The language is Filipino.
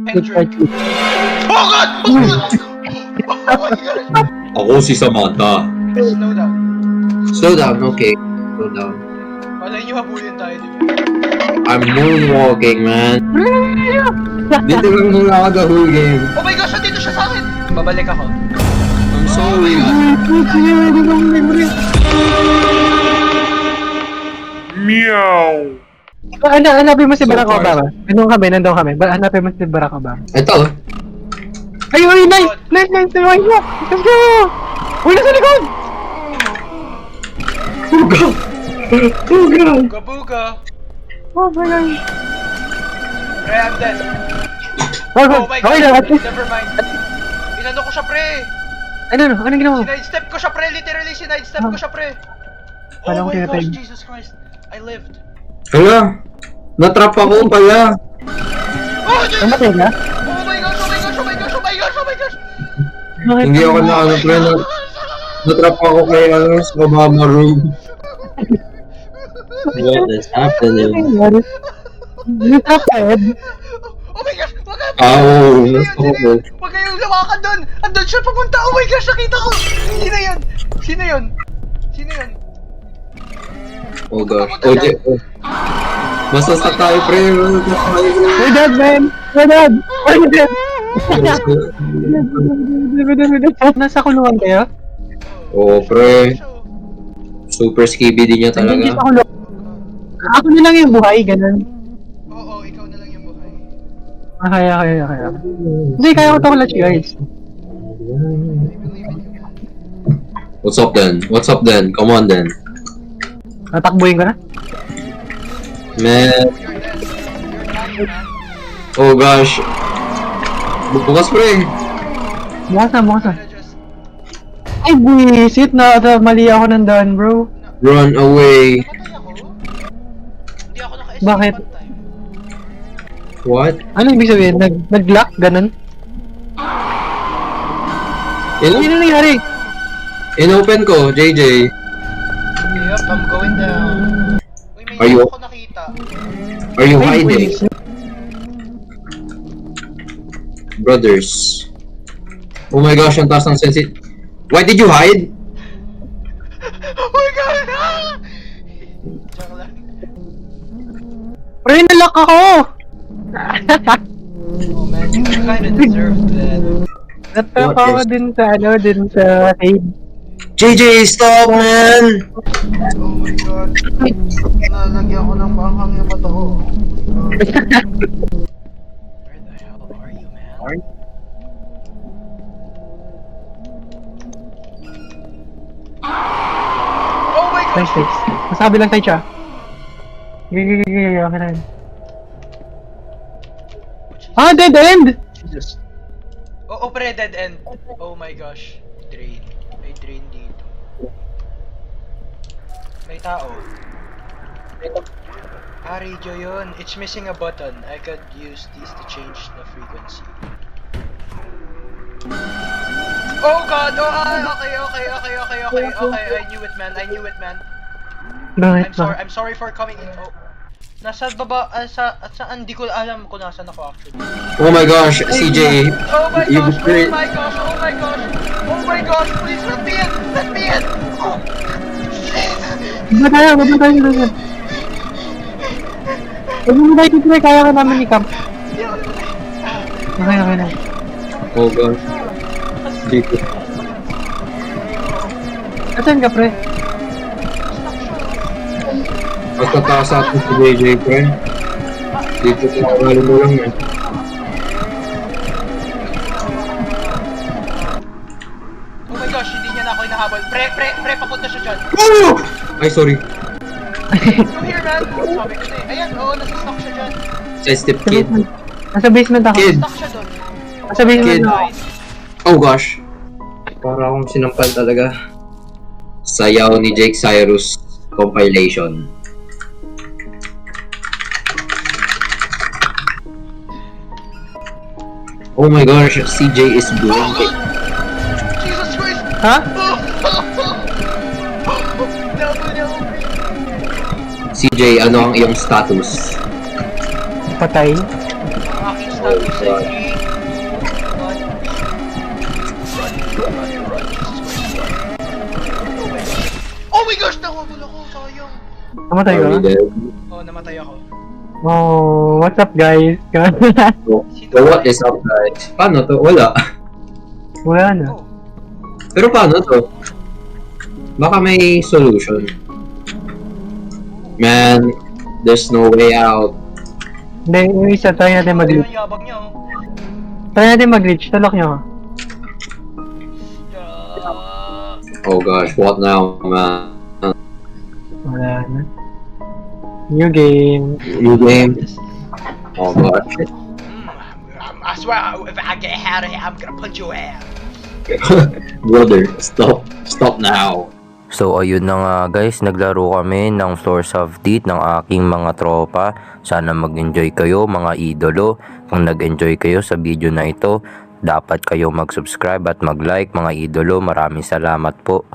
Enter. Oh God! Oh God! Oh my God! Ako si Samantha. Slow down. Slow down, okay. Slow down. Malay niyo habulin tayo, di ba? I'm moonwalking, man. Dito lang muna ako the whole game. Oh my gosh, nandito siya sa akin! Babalik ako. I'm sorry. Meow. Hanapin mo si So Barack far. Obama. Nandun kami. Hanapin mo si Barack Obama. Ito. Ay, nice! Nice! Let's go! Uy, nasa likod! Uga! Uga! Gabuga! Oh my God! Pre, I'm dead. Oh Oh my okay God! lang, at least. Never mind. Inano ko siya, pre! Anong ginawa mo? Sinidestep ko siya, pre! Literally, sinidestep ko siya, pre! Paano Oh ko my gosh, tinatay? Jesus Christ! I lived. Hala! Natrap ako pala! Oh, Jesus! Namatay ka? Oh my gosh, oh my gosh, oh my gosh, oh my gosh, oh my gosh! Hindi ako na ano, pre. Natrap ako kay ano, sa Obama room. What is happening? Natraped? Oh my gosh! Wag ka! Oo, Sino yun? nasa Sino ako. yun? Wag kayong lawakan doon! Andun siya pumunta! Oh my gosh! Nakita ko! Sino yun? Sino yun? Sino yun? Oh gosh. Oh, masastak tayo, pre. Masastak tayo, pre. We're dead, man! We're dead! We're dead! Nasa kulungan kayo? Oo, pre. Super skibidi niya Hindi talaga. sa kulungan. Ako na lang yung buhay, ganun. Oo, ikaw na lang yung buhay. Kaya. Hindi, kaya ko ito kula guys. What's up then? What's up then? Come on then. Natakbuhin ko na. Man. You're dead. You're dying, man. Oh gosh. Bukas, pre. Bukas na. Gotta just... Ay, buwisit na. Mali ako ng daan, bro. Run away. Namatay ako? Hindi ako naka-escape Bakit? one time. What? Ano ibig sabihin? Nag-lock? Ganun? Ano In nangyari? inopen ko, JJ. Yep, I'm going down. Uy, may Are you- ako nakita. Are you Ay, hiding? buwisit. Brothers. Oh my gosh, ang taas ng sensitive. Why did you hide? Oh my God! Ah! Joke lang. Pre, nalock ako! Oh man, you kinda deserved that. Natrap What ako is- din sa aid. JJ, stop, man! Oh my God. Nalagyan ko ng banghang yung mata ko. Where the hell are you, man? Oh my Nice, gosh! nice. Masabi lang tayo siya. Okay na yun. Ah, dead end! Jesus. Oh, pre, dead end. Oh my gosh. Drain. May drain dito. May tao. Ah, radio yun. It's missing a button. I could use this to change the frequency. Oh god! Oh, okay. I knew it, man. Bakit ba? I'm sorry for coming in. Oh. Nasa baba, saan? Di ko alam kung nasan ako actually. Oh my gosh, CJ. Oh my You gosh, betrayed- oh my gosh, please let me in! Oh. Baba tayo. Huwag mo tayo tutuloy, kaya ka namin i-camp. Okay na. Oh gosh. Dito. Asan ka, pre? Basta taas atin si JJ, pre. Dito ko nakakali mo lang, eh. Oh my gosh, hindi niya na ako hinahabol. Pre, papunta siya dyan. Oh! Ay, sorry. Come here, man. Sabi ko na eh. Ayan, nasa-stuck siya dyan. Side step Sa kid. basement. Nasa basement ako. Kid. Stuck siya doon. Nasa basement Kid. ako. Oh gosh. Para akong sinampal talaga. Sayaw ni Jake Cyrus compilation. Oh my gosh, CJ is blanking. Jesus Christ! Ha? No. CJ, ano ang iyong status? Patay. Ang aking tago sa Oh my gosh! Nakawagul ako, sayang. Namatay ka? Are we dead? Oh, namatay ako. Oh, what's up guys? So what is up guys? Paano to? Wala. Wala na. Oh, Pero paano to? Baka may solution. Man, there's no way out. Hindi, yung isa, try natin mag-glitch. Ang yabang niya, oh. Try natin mag-glitch, talok nyo. Yeah. Oh gosh, what now, man? Wala na. New game. New game? Oh gosh. I swear, if I get out of here, I'm gonna punch your ass. Brother, stop. Stop now. So ayun na nga guys, naglaro kami ng Floors of Death ng aking mga tropa. Sana mag-enjoy kayo mga idolo. Kung nag-enjoy kayo sa video na ito, dapat kayo mag-subscribe at mag-like mga idolo. Maraming salamat po.